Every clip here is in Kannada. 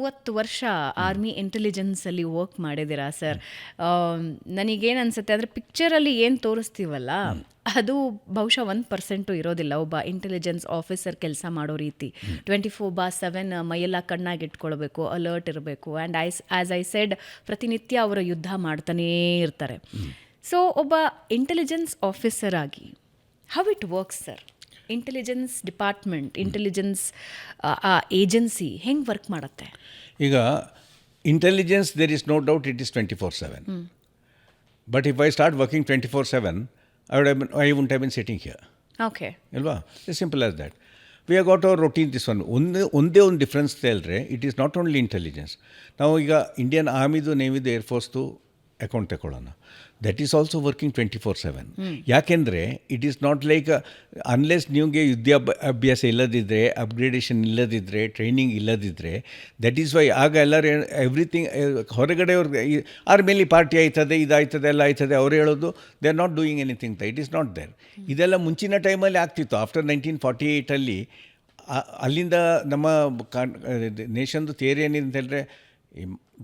30 ವರ್ಷ ಆರ್ಮಿ ಇಂಟೆಲಿಜೆನ್ಸಲ್ಲಿ ವರ್ಕ್ ಮಾಡಿದ್ದೀರಾ ಸರ್. ನನಗೇನು ಅನಿಸುತ್ತೆ ಅಂದರೆ ಪಿಕ್ಚರಲ್ಲಿ ಏನು ತೋರಿಸ್ತೀವಲ್ಲ ಅದು ಬಹುಶಃ 1% ಇರೋದಿಲ್ಲ ಒಬ್ಬ ಇಂಟೆಲಿಜೆನ್ಸ್ ಆಫೀಸರ್ ಕೆಲಸ ಮಾಡೋ ರೀತಿ. 24/7 ಮೈಯೆಲ್ಲ ಕಣ್ಣಾಗಿ ಇಟ್ಕೊಳ್ಬೇಕು, ಅಲರ್ಟ್ ಇರಬೇಕು. ಆ್ಯಂಡ್ ಆ್ಯಸ್ ಐ ಸೆಡ್, ಪ್ರತಿನಿತ್ಯ ಅವರು ಯುದ್ಧ ಮಾಡ್ತಾನೇ ಇರ್ತಾರೆ. ಸೊ ಒಬ್ಬ ಇಂಟೆಲಿಜೆನ್ಸ್ ಆಫೀಸರ್ ಆಗಿ how it works sir? Intelligence department, intelligence agency ಹೆಂಗೆ ವರ್ಕ್ ಮಾಡುತ್ತೆ? ಈಗ intelligence there is no doubt it is 24/7. But if I start working 24/7 I wouldn't have been sitting here. Okay. Alva? As simple as that. We have got our routine this one. ಒಂದೇ ಒಂದು ಡಿಫ್ರೆನ್ಸ್ ಹೇಳಿದ್ರೆ it is not only intelligence. ನಾವು ಈಗ ಇಂಡಿಯನ್ ಆರ್ಮಿದು, ನೇವಿದು, ಏರ್ಫೋರ್ಸ್ದು ಅಕೌಂಟ್ ತಗೊಳ್ಳೋಣ. That is also working 24/7. ಯಾಕೆಂದರೆ it is not like unless ನಿಮಗೆ ಅಭ್ಯಾಸ ಇಲ್ಲದಿದ್ದರೆ, ಅಪ್ಗ್ರೇಡೇಷನ್ ಇಲ್ಲದಿದ್ದರೆ, ಟ್ರೈನಿಂಗ್ ಇಲ್ಲದಿದ್ದರೆ, ದಟ್ ಈಸ್ ವೈ ಆಗ ಎಲ್ಲರೂ ಎವ್ರಿಥಿಂಗ್ ಹೊರಗಡೆ ಅವ್ರಿಗೆ ಆರ್ಮಿಲಿ ಪಾರ್ಟಿ ಆಯ್ತದೆ, ಇದಾಯ್ತದೆ, ಎಲ್ಲ ಆಯ್ತದೆ, ಅವ್ರು ಹೇಳೋದು they are not doing anything. It is not there. ಇದೆಲ್ಲ ಮುಂಚಿನ ಟೈಮಲ್ಲಿ ಆಗ್ತಿತ್ತು. ಆಫ್ಟರ್ 1948 ಅಲ್ಲಿಂದ ನಮ್ಮ ನೇಷನ್ದು ಥಿಯರಿ ಏನಿದೆ ಅಂತ ಹೇಳಿದ್ರೆ,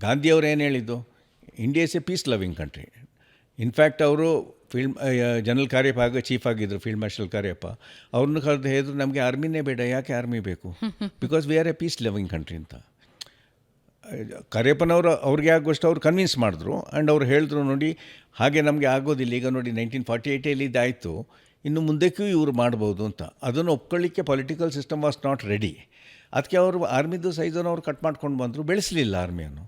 ಗಾಂಧಿಯವರು ಏನು ಹೇಳಿದ್ದು, India is a peace loving country. In fact ಅವರು ಜನರಲ್ ಕಾರ್ಯಪ್ಪ ಆಗ ಚೀಫ್ ಆಗಿದ್ದರು, ಫೀಲ್ಡ್ ಮಾರ್ಷಲ್ ಕಾರ್ಯಪ್ಪ. ಅವ್ರನ್ನ ಕರೆದು ಹೇಳಿದ್ರು, ನಮಗೆ ಆರ್ಮಿನೇ ಬೇಡ, ಯಾಕೆ ಆರ್ಮಿ ಬೇಕು, because we are a peace loving country ಅಂತ. ಕಾರ್ಯಪ್ಪನವರು ಅವ್ರಿಗೆ ಆಗೋಷ್ಟು ಅವ್ರು ಕನ್ವಿನ್ಸ್ ಮಾಡಿದ್ರು. ಆ್ಯಂಡ್ ಅವ್ರು ಹೇಳಿದ್ರು, ನೋಡಿ ಹಾಗೆ ನಮಗೆ ಆಗೋದಿಲ್ಲ, ಈಗ ನೋಡಿ 1948 ಇದಾಯಿತು, ಇನ್ನು ಮುಂದಕ್ಕೂ ಇವರು ಮಾಡ್ಬೋದು ಅಂತ. ಅದನ್ನು ಒಪ್ಕೊಳ್ಳಿಕ್ಕೆ political system was not ready. ಅದಕ್ಕೆ ಅವರು ಆರ್ಮಿದು ಸೈಜನ್ನು ಅವ್ರು ಕಟ್ ಮಾಡ್ಕೊಂಡು ಬಂದರು, ಬೆಳೆಸಲಿಲ್ಲ ಆರ್ಮಿಯನ್ನು.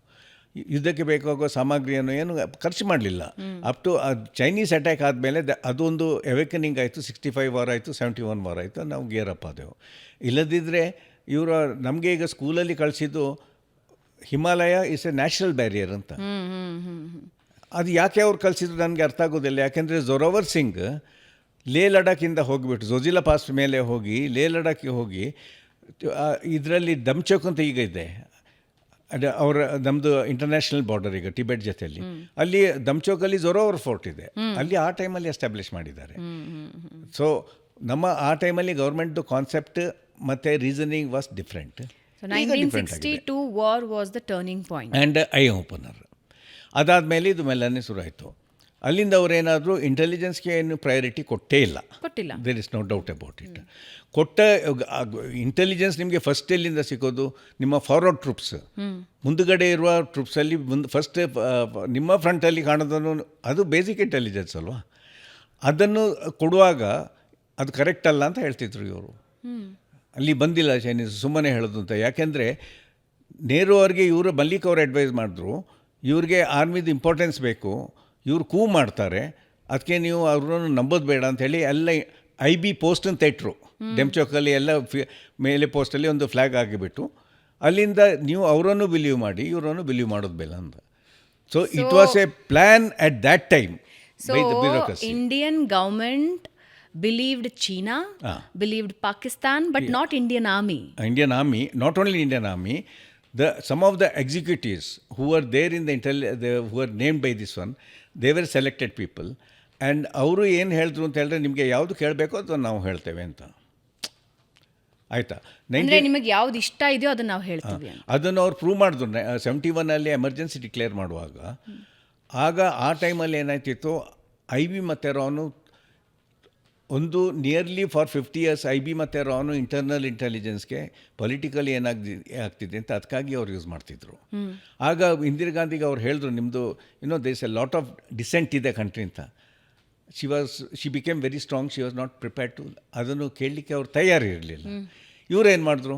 ಯುದ್ಧಕ್ಕೆ ಬೇಕಾಗೋ ಸಾಮಗ್ರಿಯನ್ನು ಏನು ಖರ್ಚು ಮಾಡಲಿಲ್ಲ. ಅಪ್ ಟು ಚೈನೀಸ್ ಅಟ್ಯಾಕ್ ಆದಮೇಲೆ ಅದೊಂದು ಎವೇಕನಿಂಗ್ ಆಯಿತು. 65 ವಾರ ಆಯಿತು, 71 ವಾರ ಆಯಿತು, ನಾವು ಗೇರಪ್ ಆದೆವು. ಇಲ್ಲದಿದ್ದರೆ ಇವರು ನಮಗೆ ಈಗ ಸ್ಕೂಲಲ್ಲಿ ಕಳಿಸಿದ್ದು Himalaya is a national barrier ಅಂತ. ಅದು ಯಾಕೆ ಅವ್ರು ಕಳಿಸಿದ್ರು ನನಗೆ ಅರ್ಥ ಆಗೋದಿಲ್ಲ. ಯಾಕೆಂದರೆ ಜೊರಾವರ್ ಸಿಂಗ್ ಲೇ ಲಡಾಖಿಂದ ಹೋಗಿಬಿಟ್ಟು ಜೋಜಿಲಾ ಪಾಸ್ ಮೇಲೆ ಹೋಗಿ ಲೇ ಲಡಾಖಿಗೆ ಹೋಗಿ ಇದರಲ್ಲಿ ದಮ್ಚೌಕ್ ಅಂತ ಈಗ ಇದೆ, ಅದು ಅವರ ನಮ್ಮದು ಇಂಟರ್ನ್ಯಾಷನಲ್ ಬಾರ್ಡರ್ ಈಗ ಟಿಬೆಟ್ ಜೊತೆಯಲ್ಲಿ. ಅಲ್ಲಿ ದಮ್ಚೌಕಲ್ಲಿ ಜೊರಾವರ್ ಫೋರ್ಟ್ ಇದೆ, ಅಲ್ಲಿ ಆ ಟೈಮಲ್ಲಿ ಎಸ್ಟಾಬ್ಲಿಷ್ ಮಾಡಿದ್ದಾರೆ. ಸೊ ನಮ್ಮ ಆ ಟೈಮಲ್ಲಿ ಗೌರ್ಮೆಂಟ್ದು ಕಾನ್ಸೆಪ್ಟ್ ಮತ್ತು reasoning was different. 1962 war was the turning point. And I opener. ಅದಾದಮೇಲೆ ಇದು ಮೆಲ್ಲನೆ ಶುರು ಆಯಿತು. ಅಲ್ಲಿಂದ ಅವರೇನಾದರೂ ಇಂಟೆಲಿಜೆನ್ಸ್ಗೆ ಏನು ಪ್ರಯಾರಿಟಿ ಕೊಟ್ಟಿಲ್ಲ. There is no doubt about it. ಕೊಟ್ಟ ಇಂಟೆಲಿಜೆನ್ಸ್ ನಿಮಗೆ ಫಸ್ಟ್ ಎಲ್ಲಿಂದ ಸಿಗೋದು, ನಿಮ್ಮ ಫಾರ್ವರ್ಡ್ ಟ್ರೂಪ್ಸ್, ಮುಂದುಗಡೆ ಇರುವ ಟ್ರೂಪ್ಸಲ್ಲಿ ಫಸ್ಟ್ ನಿಮ್ಮ ಫ್ರಂಟಲ್ಲಿ ಕಾಣೋದನ್ನು, ಅದು ಬೇಸಿಕ್ ಇಂಟೆಲಿಜೆನ್ಸ್ ಅಲ್ವಾ. ಅದನ್ನು ಕೊಡುವಾಗ ಅದು ಕರೆಕ್ಟ್ ಅಲ್ಲ ಅಂತ ಹೇಳ್ತಿದ್ರು ಇವರು. ಅಲ್ಲಿ ಬಂದಿಲ್ಲ ಚೈನೀಸ್, ಸುಮ್ಮನೆ ಹೇಳೋದು ಅಂತ. ಯಾಕೆಂದರೆ ನೆಹರು ಅವ್ರಿಗೆ ಇವರು ಮಲ್ಲಿಕ್ ಅವರು ಅಡ್ವೈಸ್ ಮಾಡಿದ್ರು, ಇವ್ರಿಗೆ ಆರ್ಮಿದು ಇಂಪಾರ್ಟೆನ್ಸ್ ಬೇಕು, ಇವ್ರು ಕೂ ಮಾಡ್ತಾರೆ, ಅದಕ್ಕೆ ನೀವು ಅವ್ರನ್ನ ನಂಬೋದು ಬೇಡ ಅಂಥೇಳಿ ಎಲ್ಲ IB ಪೋಸ್ಟ್ ಅಂತ ಇಟ್ಟರು. ಡೆಮ್ಚೌಕಲ್ಲಿ ಎಲ್ಲ ಮೇಲೆ ಪೋಸ್ಟಲ್ಲಿ ಒಂದು ಫ್ಲ್ಯಾಗ್ ಆಗಿಬಿಟ್ಟು, ಅಲ್ಲಿಂದ ನೀವು ಅವರನ್ನು ಬಿಲೀವ್ ಮಾಡಿ, ಇವರನ್ನು ಬಿಲೀವ್ ಮಾಡೋದು ಬೇಡ ಅಂತ. So it was A plan at that time by the bureaucracy. Indian government believed China, believed Pakistan, but not Indian Army. Indian Army, not only Indian Army, some of the executives who were there in who were named by this one, they were selected people. And ಅವರು ಏನು ಹೇಳಿದ್ರು ಅಂತ ಹೇಳಿದ್ರೆ, ನಿಮಗೆ ಯಾವುದು ಕೇಳಬೇಕೋ ಅದನ್ನು ನಾವು ಹೇಳ್ತೇವೆ ಅಂತ. ಆಯಿತಾ? ನಿಮಗೆ ಯಾವ್ದು ಇಷ್ಟ ಇದೆಯೋ ಅದನ್ನು ನಾವು ಹೇಳ್ತೀವಿ. ಅದನ್ನು ಅವ್ರು ಪ್ರೂವ್ ಮಾಡಿದ್ರು 71 ಎಮರ್ಜೆನ್ಸಿ ಡಿಕ್ಲೇರ್ ಮಾಡುವಾಗ. ಆಗ ಆ ಟೈಮಲ್ಲಿ ಏನಾಯ್ತಿತ್ತು, IB ಮತ್ತು ರಾನು ಒಂದು ನಿಯರ್ಲಿ ಫಾರ್ 50 years IB ಮತ್ತು ರಾನು ಇಂಟರ್ನಲ್ ಇಂಟೆಲಿಜೆನ್ಸ್ಗೆ ಪೊಲಿಟಿಕಲಿ ಆಗ್ತಿದೆ ಅಂತ ಅದಕ್ಕಾಗಿ ಅವ್ರು ಯೂಸ್ ಮಾಡ್ತಿದ್ರು. ಆಗ ಇಂದಿರಾ ಗಾಂಧಿಗೆ ಅವ್ರು ಹೇಳಿದ್ರು, ನಿಮ್ಮದು there is a lot of dissent ಇದೆ ಕಂಟ್ರಿ ಅಂತ. She became very strong, she was not prepared to. ಅದನ್ನು ಕೇಳಲಿಕ್ಕೆ ಅವ್ರು ತಯಾರಿರಲಿಲ್ಲ. ಇವರು ಏನು ಮಾಡಿದ್ರು,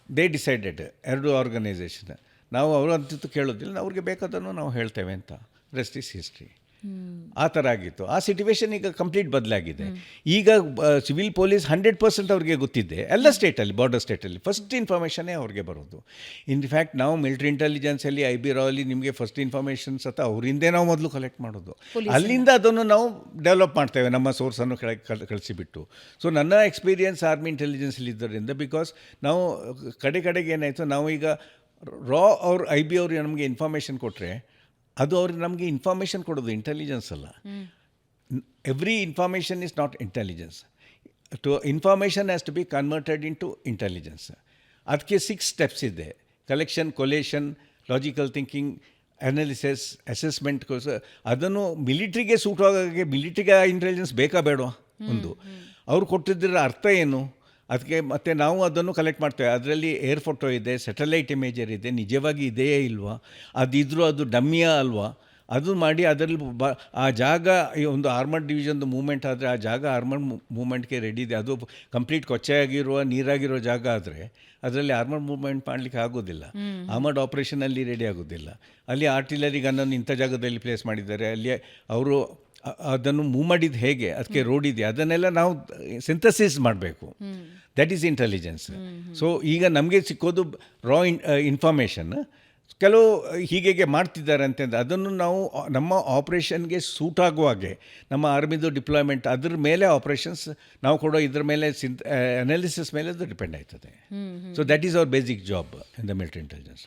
ದೇ ಡಿಸೈಡೆಡ್, ಎರಡು ಆರ್ಗನೈಸೇಷನ್, ನಾವು ಅವರು ಅಂತಿತ್ತು ಕೇಳೋದಿಲ್ಲ, ಅವ್ರಿಗೆ ಬೇಕಾದನ್ನು ನಾವು ಹೇಳ್ತೇವೆ ಅಂತ. Rest is history. ಆ ಥರ ಆಗಿತ್ತು. ಆ ಸಿಚುವೇಶನ್ ಈಗ ಕಂಪ್ಲೀಟ್ ಬದಲಾಗಿದೆ. ಈಗ ಸಿವಿಲ್ ಪೊಲೀಸ್ 100% ಅವ್ರಿಗೆ ಗೊತ್ತಿದೆ. ಎಲ್ಲ ಸ್ಟೇಟಲ್ಲಿ, ಬಾರ್ಡರ್ ಸ್ಟೇಟಲ್ಲಿ ಫಸ್ಟ್ ಇನ್ಫಾರ್ಮೇಷನ್ನೇ ಅವ್ರಿಗೆ ಬರೋದು. ಇನ್ಫ್ಯಾಕ್ಟ್ ನಾವು ಮಿಲಿಟರಿ ಇಂಟೆಲಿಜೆನ್ಸಲ್ಲಿ IB ರಾವಲ್ಲಿ ನಿಮಗೆ ಫಸ್ಟ್ ಇನ್ಫಾರ್ಮೇಷನ್ಸ್ ಅಥವಾ ಅವರಿಂದೇ ನಾವು ಮೊದಲು ಕಲೆಕ್ಟ್ ಮಾಡೋದು. ಅಲ್ಲಿಂದ ಅದನ್ನು ನಾವು ಡೆವಲಪ್ ಮಾಡ್ತೇವೆ, ನಮ್ಮ ಸೋರ್ಸನ್ನು ಕಳಿಸಿಬಿಟ್ಟು. ಸೊ ನನ್ನ ಎಕ್ಸ್ಪೀರಿಯನ್ಸ್ ಆರ್ಮಿ ಇಂಟೆಲಿಜೆನ್ಸಲ್ಲಿ ಇದ್ದರಿಂದ, ಬಿಕಾಸ್ ನಾವು ಕಡೆಗೆ ಏನಾಯಿತು, ನಾವು ಈಗ ರಾ ಅವ್ರು IB ಅವರು ನಮಗೆ ಇನ್ಫಾರ್ಮೇಷನ್ ಕೊಟ್ಟರೆ, ಅದು ಅವ್ರಿಗೆ ನಮಗೆ ಇನ್ಫಾರ್ಮೇಷನ್ ಕೊಡೋದು, ಇಂಟೆಲಿಜೆನ್ಸ್ ಅಲ್ಲ. Every information is not intelligence. Information has to be converted into intelligence. ಅದಕ್ಕೆ 6 steps ಇದೆ. Collection, collation, logical thinking, analysis, ಅಸೆಸ್ಮೆಂಟ್ಗೋಸ್ಕರ ಅದನ್ನು ಮಿಲಿಟ್ರಿಗೆ ಸೂಟ್ ಆಗೋಕ್ಕೆ ಮಿಲಿಟ್ರಿಗೆ ಇಂಟೆಲಿಜೆನ್ಸ್ ಬೇಕಾ ಬೇಡವಾ? ಒಂದು ಅವ್ರು ಕೊಟ್ಟಿದ್ದರ ಅರ್ಥ ಏನು ಅದಕ್ಕೆ. ಮತ್ತು ನಾವು ಅದನ್ನು ಕಲೆಕ್ಟ್ ಮಾಡ್ತೇವೆ. ಅದರಲ್ಲಿ ಏರ್ ಫೋಟೋ ಇದೆ, ಸ್ಯಾಟಲೈಟ್ ಇಮೇಜರ್ ಇದೆ, ನಿಜವಾಗಿ ಇದೆಯೇ ಇಲ್ವಾ, ಅದಿದ್ರೂ ಅದು ಡಮ್ಮಿಯಾ ಅಲ್ವಾ, ಅದು ಮಾಡಿ ಅದರಲ್ಲಿ ಆ ಜಾಗ ಈ ಒಂದು ಆರ್ಮರ್ಡ್ ಡಿವಿಷನ್ದು ಮೂವ್ಮೆಂಟ್ ಆದರೆ ಆ ಜಾಗ ಆರ್ಮರ್ಡ್ ಮೂವ್ಮೆಂಟ್ಗೆ ರೆಡಿ ಇದೆ. ಅದು ಕಂಪ್ಲೀಟ್ ಕೊಚ್ಚೆಯಾಗಿರುವ ನೀರಾಗಿರೋ ಜಾಗ ಆದರೆ ಅದರಲ್ಲಿ ಆರ್ಮರ್ಡ್ ಮೂವ್ಮೆಂಟ್ ಮಾಡಲಿಕ್ಕೆ ಆಗೋದಿಲ್ಲ. ಆರ್ಮರ್ಡ್ ಆಪ್ರೇಷನಲ್ಲಿ ರೆಡಿ ಆಗೋದಿಲ್ಲ. ಅಲ್ಲಿ ಆರ್ಟಿಲರಿ ಗನ್ನನ್ನು ಇಂಥ ಜಾಗದಲ್ಲಿ ಪ್ಲೇಸ್ ಮಾಡಿದ್ದಾರೆ, ಅಲ್ಲಿ ಅವರು ಅದನ್ನು ಮೂವ್ ಮಾಡಿದ್ದು ಹೇಗೆ, ಅದಕ್ಕೆ ರೋಡ್ ಇದೆ, ಅದನ್ನೆಲ್ಲ ನಾವು ಸಿಂಥಸಿಸ್ ಮಾಡಬೇಕು. That is intelligence. ಸೊ ಈಗ ನಮಗೆ ಸಿಕ್ಕೋದು ರಾ ಇನ್ಫಾರ್ಮೇಷನ್. ಕೆಲವು ಹೀಗೆ ಮಾಡ್ತಿದ್ದಾರೆ ಅಂತಂದರೆ ಅದನ್ನು ನಾವು ನಮ್ಮ ಆಪ್ರೇಷನ್ಗೆ ಸೂಟ್ ಆಗುವಾಗೆ ನಮ್ಮ ಆರ್ಮಿದು ಡಿಪ್ಲಾಯ್ಮೆಂಟ್ ಅದ್ರ ಮೇಲೆ ಆಪ್ರೇಷನ್ಸ್ ನಾವು ಕೊಡೋ ಇದ್ರ ಮೇಲೆ ಅನಾಲಿಸಿಸ್ ಮೇಲೆ ಅದು ಡಿಪೆಂಡ್ ಆಯ್ತದೆ. So that is our basic job in the military intelligence.